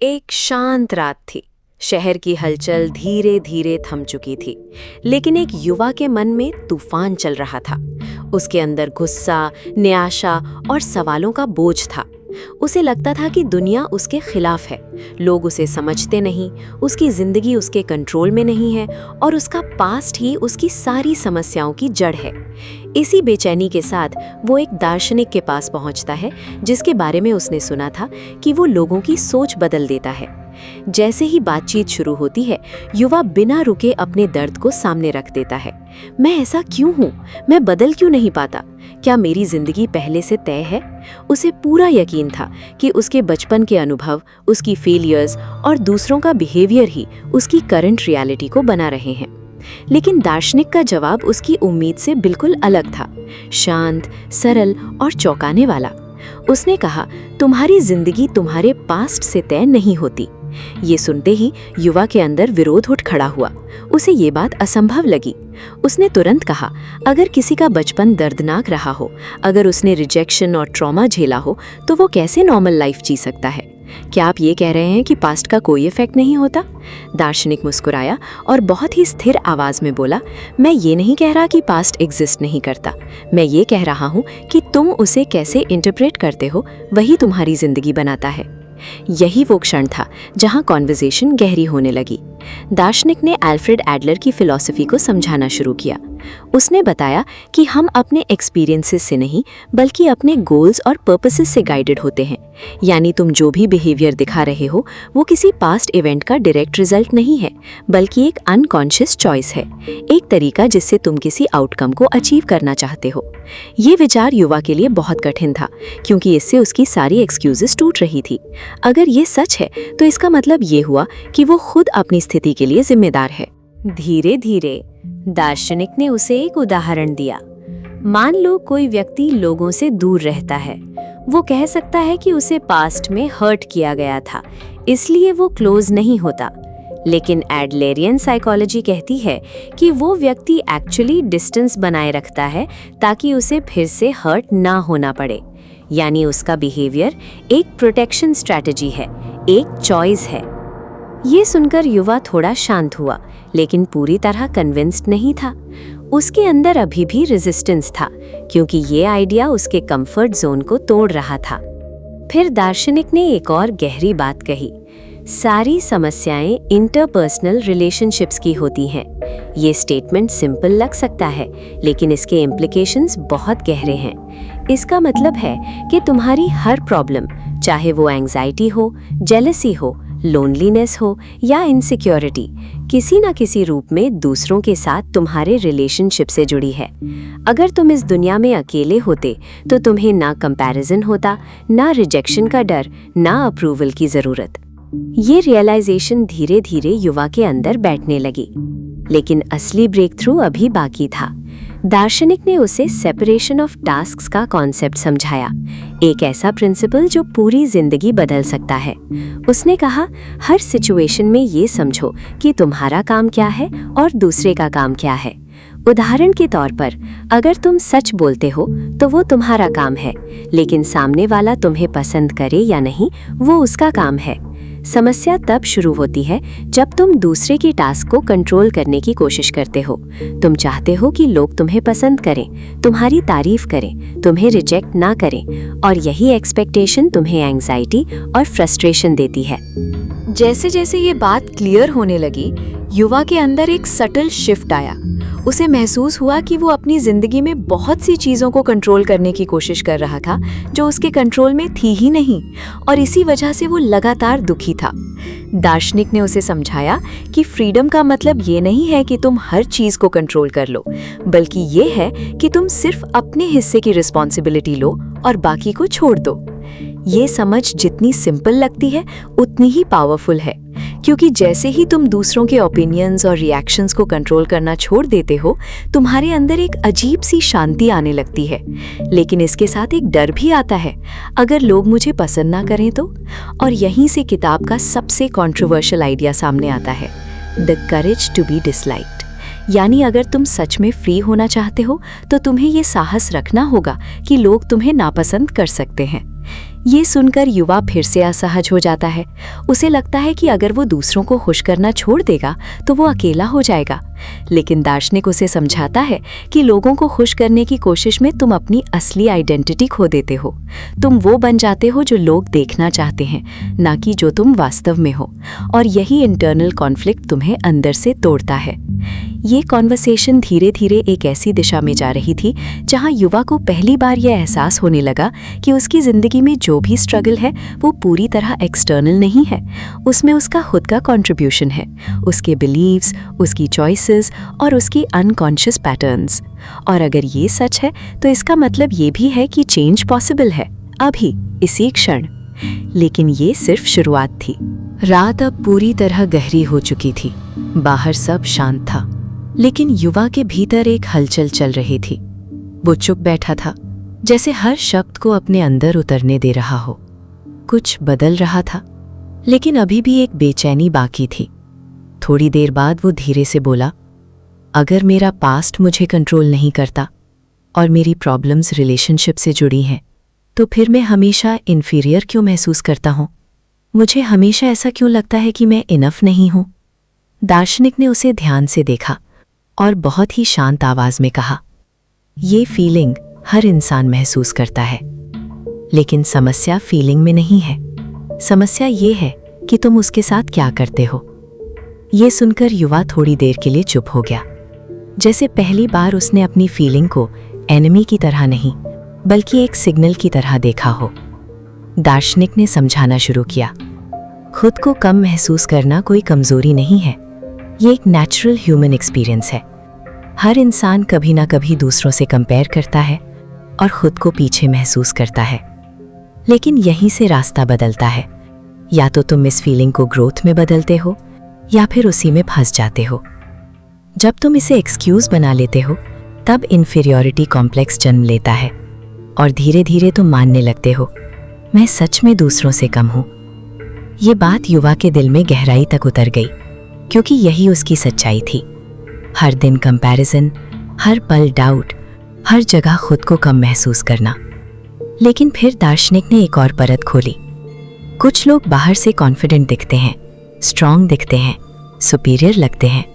एक शांत रात थी। शहर की हलचल धीरे धीरे थम चुकी थी, लेकिन एक युवा के मन में तूफान चल रहा था। उसके अंदर गुस्सा, निराशा और सवालों का बोझ था। उसे लगता था कि दुनिया उसके खिलाफ है, लोग उसे समझते नहीं, उसकी जिंदगी उसके कंट्रोल में नहीं है और उसका पास्ट ही उसकी सारी समस्याओं की जड़ है। इसी बेचैनी के साथ वो एक दार्शनिक के पास पहुंचता है, जिसके बारे में उसने सुना था कि वो लोगों की सोच बदल देता है। जैसे ही बातचीत शुरू होती है, युवा बिना रुके अपने दर्द को सामने रख देता है। मैं ऐसा क्यों हूँ? मैं बदल क्यों नहीं पाता? क्या मेरी जिंदगी पहले से तय है? उसे पूरा यकीन था कि उसके बचपन के अनुभव, उसकी फेलियर्स और दूसरों का बिहेवियर ही उसकी करंट रियलिटी को बना रहे हैं। लेकिन दार्शनिक का जवाब उसकी उम्मीद से बिल्कुल अलग था, शांत, सरल और चौंकाने वाला। उसने कहा, तुम्हारी जिंदगी तुम्हारे पास्ट से तय नहीं होती। ये सुनते ही युवा के अंदर विरोध उठ खड़ा हुआ। उसे ये बात असंभव लगी। उसने तुरंत कहा, अगर किसी का बचपन दर्दनाक रहा हो, अगर उसने रिजेक्शन और ट्रॉमा झेला हो, तो वो कैसे नॉर्मल लाइफ जी सकता है? क्या आप ये कह रहे हैं कि पास्ट का कोई इफेक्ट नहीं होता? दार्शनिक मुस्कुराया और बहुत ही स्थिर आवाज में बोला, मैं ये नहीं कह रहा कि पास्ट एग्जिस्ट नहीं करता। मैं ये कह रहा हूँ कि तुम उसे कैसे इंटरप्रेट करते हो, वही तुम्हारी जिंदगी बनाता है। यही वो क्षण था जहां कॉन्वर्सेशन गहरी होने लगी। दार्शनिक ने अल्फ्रेड एडलर की फिलॉसफी को समझाना शुरू किया। उसने बताया कि हम अपने एक्सपीरियंसेस से नहीं, बल्कि अपने गोल्स और पर्पसेस से गाइडेड होते हैं। यानी तुम जो भी बिहेवियर दिखा रहे हो, वो किसी पास्ट इवेंट का डायरेक्ट रिजल्ट नहीं है, बल्कि एक अनकॉन्शियस चॉइस है, एक तरीका जिससे तुम किसी आउटकम को अचीव करना चाहते हो। ये विचार युवा के लिए बहुत कठिन था, क्योंकि इससे उसकी सारी एक्सक्यूजेस टूट रही थी। अगर ये सच है, तो इसका मतलब ये हुआ कि वो खुद अपनी स्थिति के लिए जिम्मेदार है। धीरे धीरे दार्शनिक ने उसे एक उदाहरण दिया। मान लो कोई व्यक्ति लोगों से दूर रहता है। वो कह सकता है कि उसे पास्ट में हर्ट किया गया था, इसलिए वो क्लोज नहीं होता। लेकिन एडलेरियन साइकोलॉजी कहती है कि वो व्यक्ति एक्चुअली डिस्टेंस बनाए रखता है, ताकि उसे फिर से हर्ट ना होना पड़े। यानी उसका बिहेवियर एक प्रोटेक्शन स्ट्रैटेजी है, एक चॉइस है। ये सुनकर युवा थोड़ा शांत हुआ, लेकिन पूरी तरह कन्विंस्ड नहीं था। उसके अंदर अभी भी रेजिस्टेंस था, क्योंकि ये आइडिया उसके कंफर्ट जोन को तोड़ रहा था। फिर दार्शनिक ने एक और गहरी बात कही, सारी समस्याएं इंटरपर्सनल रिलेशनशिप्स की होती हैं। ये स्टेटमेंट सिंपल लग सकता है, लेकिन इसके इम्प्लिकेशंस बहुत गहरे हैं। इसका मतलब है कि तुम्हारी हर प्रॉब्लम, चाहे वो एंजाइटी हो, जेलसी हो, लोनलीनेस हो या इनसिक्योरिटी, किसी ना किसी रूप में दूसरों के साथ तुम्हारे रिलेशनशिप से जुड़ी है। अगर तुम इस दुनिया में अकेले होते, तो तुम्हें ना कंपैरिजन होता, ना रिजेक्शन का डर, ना अप्रूवल की जरूरत। ये रियलाइजेशन धीरे धीरे युवा के अंदर बैठने लगी। लेकिन असली ब्रेक थ्रू अभी बाकी था। दार्शनिक ने उसे सेपरेशन ऑफ टास्क्स का कॉन्सेप्ट समझाया, एक ऐसा प्रिंसिपल जो पूरी जिंदगी बदल सकता है। उसने कहा, हर सिचुएशन में ये समझो कि तुम्हारा काम क्या है और दूसरे का काम क्या है। उदाहरण के तौर पर, अगर तुम सच बोलते हो तो वो तुम्हारा काम है, लेकिन सामने वाला तुम्हें पसंद करे या नहीं, वो उसका काम है। समस्या तब शुरू होती है जब तुम दूसरे की टास्क को कंट्रोल करने की कोशिश करते हो। तुम चाहते हो कि लोग तुम्हें पसंद करें, तुम्हारी तारीफ करें, तुम्हें रिजेक्ट ना करें, और यही एक्सपेक्टेशन तुम्हें एंजाइटी और फ्रस्ट्रेशन देती है। जैसे जैसे ये बात क्लियर होने लगी, युवा के अंदर एक सटल शिफ्ट आया। उसे महसूस हुआ कि वो अपनी जिंदगी में बहुत सी चीजों को कंट्रोल करने की कोशिश कर रहा था, जो उसके कंट्रोल में थी ही नहीं, और इसी वजह से वो लगातार दुखी था। दार्शनिक ने उसे समझाया कि फ्रीडम का मतलब ये नहीं है कि तुम हर चीज को कंट्रोल कर लो, बल्कि ये है कि तुम सिर्फ अपने हिस्से की रिस्पॉन्सिबिलिटी लो और बाकी को छोड़ दो। ये समझ जितनी सिंपल लगती है, उतनी ही पावरफुल है, क्योंकि जैसे ही तुम दूसरों के ओपिनियंस और रिएक्शंस को कंट्रोल करना छोड़ देते हो, तुम्हारे अंदर एक अजीब सी शांति आने लगती है। लेकिन इसके साथ एक डर भी आता है, अगर लोग मुझे पसंद ना करें तो। और यहीं से किताब का सबसे कंट्रोवर्शियल आइडिया सामने आता है, the courage to be disliked. यानी अगर तुम सच में फ्री होना चाहते हो, तो तुम्हें ये साहस रखना होगा कि लोग तुम्हें नापसंद कर सकते हैं। ये सुनकर युवा फिर से असहज हो जाता है। उसे लगता है कि अगर वो दूसरों को खुश करना छोड़ देगा तो वो अकेला हो जाएगा। लेकिन दार्शनिक उसे समझाता है कि लोगों को खुश करने की कोशिश में तुम अपनी असली आइडेंटिटी खो देते हो। तुम वो बन जाते हो जो लोग देखना चाहते हैं, ना कि जो तुम वास्तव में हो। और यही इंटरनल कॉन्फ्लिक्ट तुम्हें अंदर से तोड़ता है। ये कॉन्वर्सेशन धीरे धीरे एक ऐसी दिशा में जा रही थी जहां युवा को पहली बार यह एहसास होने लगा कि उसकी जिंदगी में जो भी स्ट्रगल है वो पूरी तरह एक्सटर्नल नहीं है। उसमें उसका खुद का कंट्रीब्यूशन है, उसके बिलीव्स, उसकी चॉइसेस और उसकी अनकॉन्शियस पैटर्न्स। और अगर ये सच है तो इसका मतलब ये भी है कि चेंज पॉसिबल है, अभी, इसी क्षण। लेकिन ये सिर्फ शुरुआत थी। रात अब पूरी तरह गहरी हो चुकी थी। बाहर सब शांत था, लेकिन युवा के भीतर एक हलचल चल रही थी। वो चुप बैठा था, जैसे हर शब्द को अपने अंदर उतरने दे रहा हो। कुछ बदल रहा था, लेकिन अभी भी एक बेचैनी बाकी थी। थोड़ी देर बाद वो धीरे से बोला, अगर मेरा पास्ट मुझे कंट्रोल नहीं करता और मेरी प्रॉब्लम्स रिलेशनशिप से जुड़ी हैं, तो फिर मैं हमेशा इन्फीरियर क्यों महसूस करता हूँ? मुझे हमेशा ऐसा क्यों लगता है कि मैं इनफ नहीं हूँ? दार्शनिक ने उसे ध्यान से देखा और बहुत ही शांत आवाज में कहा, ये फीलिंग हर इंसान महसूस करता है, लेकिन समस्या फीलिंग में नहीं है। समस्या ये है कि तुम उसके साथ क्या करते हो। ये सुनकर युवा थोड़ी देर के लिए चुप हो गया, जैसे पहली बार उसने अपनी फीलिंग को एनिमी की तरह नहीं बल्कि एक सिग्नल की तरह देखा हो। दार्शनिक ने समझाना शुरू किया, खुद को कम महसूस करना कोई कमजोरी नहीं है, ये एक नेचुरल ह्यूमन एक्सपीरियंस है। हर इंसान कभी ना कभी दूसरों से कंपेयर करता है और खुद को पीछे महसूस करता है, लेकिन यहीं से रास्ता बदलता है। या तो तुम इस फीलिंग को ग्रोथ में बदलते हो या फिर उसी में फंस जाते हो। जब तुम इसे एक्सक्यूज बना लेते हो, तब इन्फीरियॉरिटी कॉम्प्लेक्स जन्म लेता है और धीरे धीरे तुम मानने लगते हो, मैं सच में दूसरों से कम हूं। ये बात युवा के दिल में गहराई तक उतर गई, क्योंकि यही उसकी सच्चाई थी। हर दिन कंपैरिजन, हर पल डाउट, हर जगह खुद को कम महसूस करना। लेकिन फिर दार्शनिक ने एक और परत खोली। कुछ लोग बाहर से कॉन्फिडेंट दिखते हैं, स्ट्रांग दिखते हैं, सुपीरियर लगते हैं,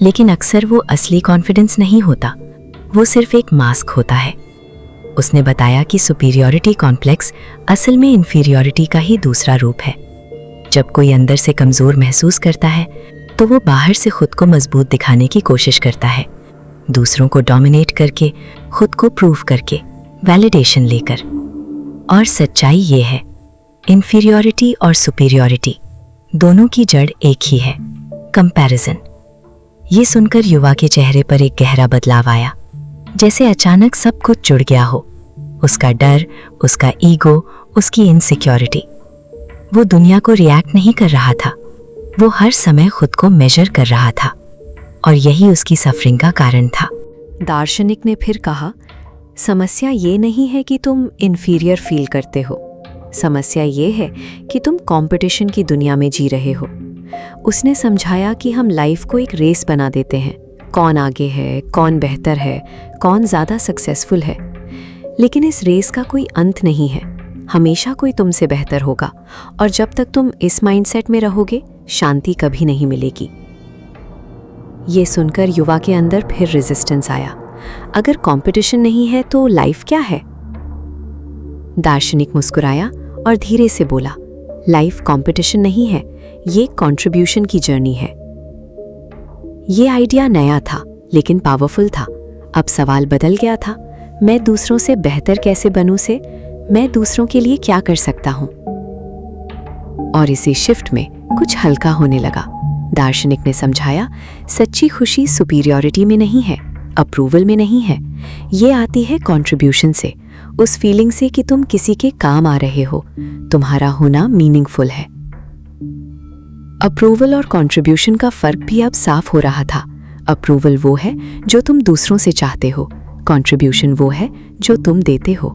लेकिन अक्सर वो असली कॉन्फिडेंस नहीं होता, वो सिर्फ एक मास्क होता है। उसने बताया कि सुपीरियॉरिटी कॉम्प्लेक्स असल में इन्फीरियॉरिटी का ही दूसरा रूप है। जब कोई अंदर से कमजोर महसूस करता है तो वो बाहर से खुद को मजबूत दिखाने की कोशिश करता है, दूसरों को डोमिनेट करके, खुद को प्रूव करके, वैलिडेशन लेकर। और सच्चाई ये है, इन्फीरियॉरिटी और सुपीरियॉरिटी दोनों की जड़ एक ही है, कंपैरिजन। ये सुनकर युवा के चेहरे पर एक गहरा बदलाव आया, जैसे अचानक सब कुछ जुड़ गया हो, उसका डर, उसका ईगो, उसकी इनसिक्योरिटी। वो दुनिया को रिएक्ट नहीं कर रहा था, वो हर समय खुद को मेजर कर रहा था, और यही उसकी सफरिंग का कारण था। दार्शनिक ने फिर कहा, समस्या ये नहीं है कि तुम इन्फीरियर फील करते हो, समस्या ये है कि तुम कंपटीशन की दुनिया में जी रहे हो। उसने समझाया कि हम लाइफ को एक रेस बना देते हैं, कौन आगे है, कौन बेहतर है, कौन ज़्यादा सक्सेसफुल है। लेकिन इस रेस का कोई अंत नहीं है, हमेशा कोई तुमसे बेहतर होगा, और जब तक तुम इस माइंडसेट में रहोगे, शांति कभी नहीं मिलेगी। ये सुनकर युवा के अंदर फिर रेजिस्टेंस आया। अगर कंपटीशन नहीं है तो लाइफ क्या है? दार्शनिक मुस्कुराया और धीरे से बोला, लाइफ कंपटीशन नहीं है, ये कंट्रीब्यूशन की जर्नी है। ये आइडिया नया था लेकिन पावरफुल था। अब सवाल बदल गया था, मैं दूसरों से बेहतर कैसे बनूं से मैं दूसरों के लिए क्या कर सकता हूं। और इसी शिफ्ट में कुछ हल्का होने लगा। दार्शनिक ने समझाया, सच्ची खुशी सुपीरियॉरिटी में नहीं है, अप्रूवल में नहीं है, ये आती है कंट्रीब्यूशन से, उस फीलिंग से कि तुम किसी के काम आ रहे हो, तुम्हारा होना मीनिंगफुल है। अप्रूवल और कंट्रीब्यूशन का फर्क भी अब साफ हो रहा था। अप्रूवल वो है जो तुम दूसरों से चाहते हो, कंट्रीब्यूशन वो है जो तुम देते हो।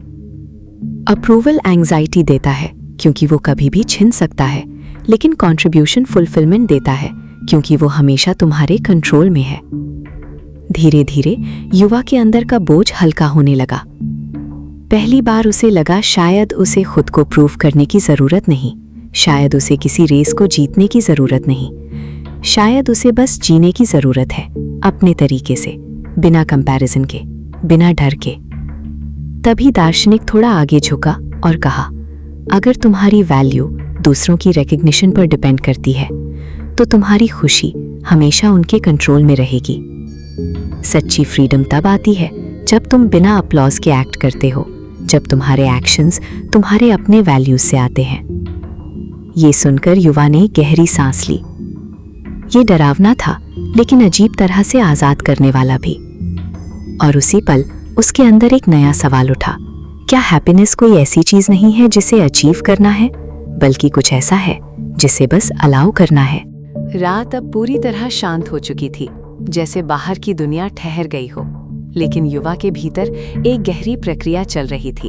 अप्रूवल एंग्जाइटी देता है क्योंकि वो कभी भी छिन सकता है, लेकिन कंट्रीब्यूशन फुलफिलमेंट देता है क्योंकि वो हमेशा तुम्हारे कंट्रोल में है। धीरे धीरे युवा के अंदर का बोझ हल्का होने लगा। पहली बार उसे लगा शायद उसे खुद को प्रूव करने की ज़रूरत नहीं, शायद उसे किसी रेस को जीतने की ज़रूरत नहीं, शायद उसे बस जीने की ज़रूरत है, अपने तरीके से, बिना कंपैरिजन के, बिना डर के। तभी दार्शनिक थोड़ा आगे झुका और कहा, अगर तुम्हारी वैल्यू दूसरों की रिकग्निशन पर डिपेंड करती है तो तुम्हारी खुशी हमेशा उनके कंट्रोल में रहेगी। सच्ची फ्रीडम तब आती है जब तुम बिना अपलॉज के एक्ट करते हो, जब तुम्हारे एक्शंस तुम्हारे अपने वैल्यूज से आते हैं। ये सुनकर युवा ने गहरी सांस ली। ये डरावना था, लेकिन अजीब तरह से आजाद करने वाला भी। और उसी पल उसके अंदर एक नया सवाल उठा, क्या हैप्पीनेस कोई ऐसी चीज नहीं है जिसे अचीव करना है, बल्कि कुछ ऐसा है जिसे बस अलाउ करना है। रात अब पूरी तरह शांत हो चुकी थी, जैसे बाहर की दुनिया ठहर गई हो, लेकिन युवा के भीतर एक गहरी प्रक्रिया चल रही थी।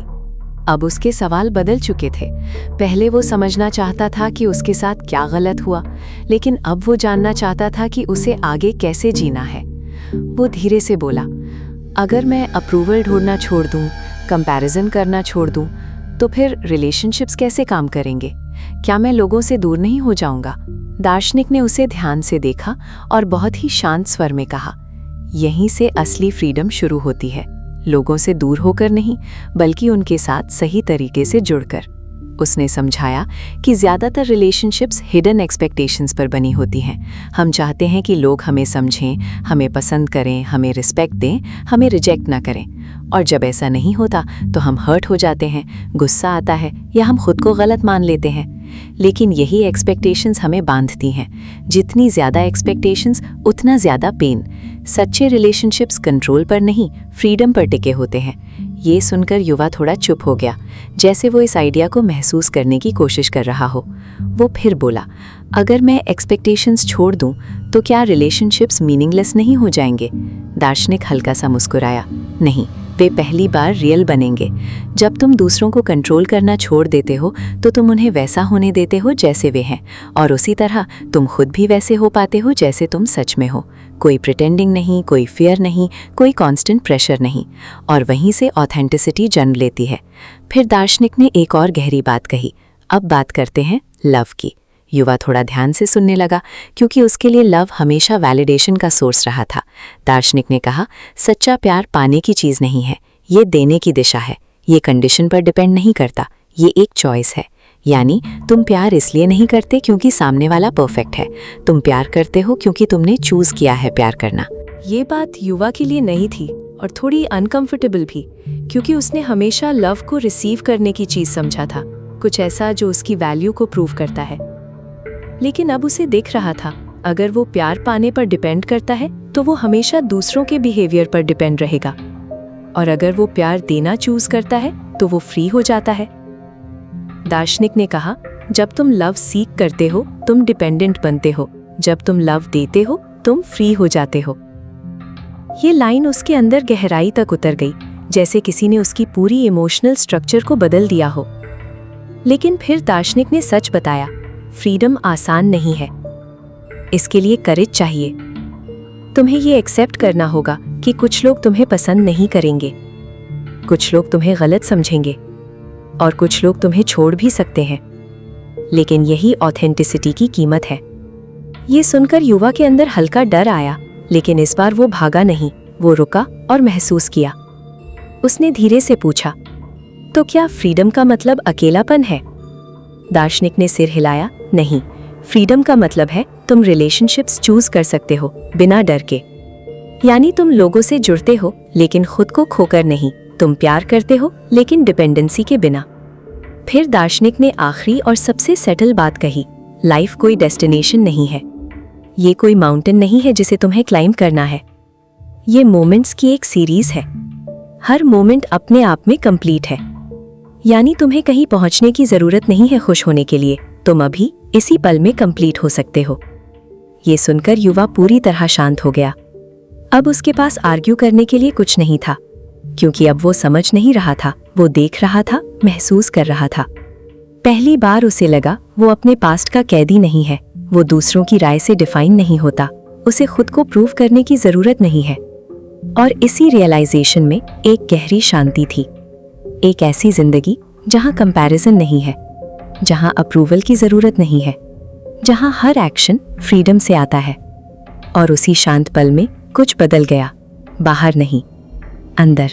अब उसके सवाल बदल चुके थे। पहले वो समझना चाहता था कि उसके साथ क्या गलत हुआ, लेकिन अब वो जानना चाहता था कि उसे आगे कैसे जीना है। वो धीरे से बोला, अगर मैं अप्रूवल ढूंढना छोड़ दूं, कंपैरिजन करना छोड़ दूं, तो फिर रिलेशनशिप्स कैसे काम करेंगे? क्या मैं लोगों से दूर नहीं हो जाऊंगा? दार्शनिक ने उसे ध्यान से देखा और बहुत ही शांत स्वर में कहा, यहीं से असली फ्रीडम शुरू होती है, लोगों से दूर होकर नहीं, बल्कि उनके साथ सही तरीके से जुड़कर। उसने समझाया कि ज़्यादातर रिलेशनशिप्स हिडन एक्सपेक्टेशंस पर बनी होती हैं। हम चाहते हैं कि लोग हमें समझें, हमें पसंद करें, हमें रिस्पेक्ट दें, हमें रिजेक्ट ना करें। और जब ऐसा नहीं होता तो हम हर्ट हो जाते हैं, गुस्सा आता है या हम खुद को गलत मान लेते हैं। लेकिन यही एक्सपेक्टेशंस हमें बांधती हैं। जितनी ज़्यादा एक्सपेक्टेशंस, उतना ज़्यादा पेन। सच्चे रिलेशनशिप्स कंट्रोल पर नहीं, फ्रीडम पर टिके होते हैं। ये सुनकर युवा थोड़ा चुप हो गया, जैसे वो इस आइडिया को महसूस करने की कोशिश कर रहा हो। वो फिर बोला, अगर मैं एक्सपेक्टेशंस छोड़ दूं तो क्या रिलेशनशिप्स मीनिंगलेस नहीं हो जाएंगे? दार्शनिक हल्का सा मुस्कुराया, नहीं, वे पहली बार रियल बनेंगे। जब तुम दूसरों को कंट्रोल करना छोड़ देते हो तो तुम उन्हें वैसा होने देते हो जैसे वे हैं, और उसी तरह तुम खुद भी वैसे हो पाते हो जैसे तुम सच में हो। कोई प्रिटेंडिंग नहीं, कोई फियर नहीं, कोई कांस्टेंट प्रेशर नहीं, और वहीं से ऑथेंटिसिटी जन्म लेती है। फिर दार्शनिक ने एक और गहरी बात कही, अब बात करते हैं लव की। युवा थोड़ा ध्यान से सुनने लगा, क्योंकि उसके लिए लव हमेशा वैलिडेशन का सोर्स रहा था। दार्शनिक ने कहा, सच्चा प्यार पाने की चीज़ नहीं है, ये देने की दिशा है। ये कंडीशन पर डिपेंड नहीं करता, ये एक चॉइस है। यानी तुम प्यार इसलिए नहीं करते क्योंकि सामने वाला परफेक्ट है, तुम प्यार करते हो क्योंकि तुमने चूज किया है प्यार करना। ये बात युवा के लिए नई थी और थोड़ी अनकंफर्टेबल भी, क्योंकि उसने हमेशा लव को रिसीव करने की चीज़ समझा था, कुछ ऐसा जो उसकी वैल्यू को प्रूव करता है। लेकिन अब उसे दिख रहा था, अगर वो प्यार पाने पर डिपेंड करता है तो वो हमेशा दूसरों के बिहेवियर पर डिपेंड रहेगा, और अगर वो प्यार देना चूज करता है तो वो फ्री हो जाता है। दार्शनिक ने कहा, जब तुम लव सीक करते हो तुम डिपेंडेंट बनते हो, जब तुम लव देते हो तुम फ्री हो जाते हो। ये लाइन उसके अंदर गहराई तक उतर गई, जैसे किसी ने उसकी पूरी इमोशनल स्ट्रक्चर को बदल दिया हो। लेकिन फिर दार्शनिक ने सच बताया, फ्रीडम आसान नहीं है, इसके लिए करेज चाहिए। तुम्हें ये एक्सेप्ट करना होगा कि कुछ लोग तुम्हें पसंद नहीं करेंगे, कुछ लोग तुम्हें गलत समझेंगे, और कुछ लोग तुम्हें छोड़ भी सकते हैं। लेकिन यही ऑथेंटिसिटी की कीमत है। ये सुनकर युवा के अंदर हल्का डर आया, लेकिन इस बार वो भागा नहीं, वो रुका और महसूस किया। उसने धीरे से पूछा, तो क्या फ्रीडम का मतलब अकेलापन है? दार्शनिक ने सिर हिलाया, नहीं, फ्रीडम का मतलब है तुम रिलेशनशिप्स चूज कर सकते हो बिना डर के। यानी तुम लोगों से जुड़ते हो लेकिन खुद को खोकर नहीं, तुम प्यार करते हो लेकिन डिपेंडेंसी के बिना। फिर दार्शनिक ने आखिरी और सबसे सेटल बात कही, लाइफ कोई डेस्टिनेशन नहीं है, ये कोई माउंटेन नहीं है जिसे तुम्हें क्लाइंब करना है, ये मोमेंट्स की एक सीरीज है। हर मोमेंट अपने आप में कंप्लीट है, यानी तुम्हें कहीं पहुंचने की जरूरत नहीं है खुश होने के लिए, तुम अभी इसी पल में कंप्लीट हो सकते हो। ये सुनकर युवा पूरी तरह शांत हो गया। अब उसके पास आर्ग्यू करने के लिए कुछ नहीं था, क्योंकि अब वो समझ नहीं रहा था, वो देख रहा था, महसूस कर रहा था। पहली बार उसे लगा वो अपने पास्ट का कैदी नहीं है, वो दूसरों की राय से डिफाइन नहीं होता, उसे खुद को प्रूव करने की जरूरत नहीं है। और इसी रियलाइजेशन में एक गहरी शांति थी। एक ऐसी जिंदगी जहां कंपैरिजन नहीं है, जहां अप्रूवल की जरूरत नहीं है, जहां हर एक्शन फ्रीडम से आता है। और उसी शांत पल में कुछ बदल गया, बाहर नहीं, अंदर।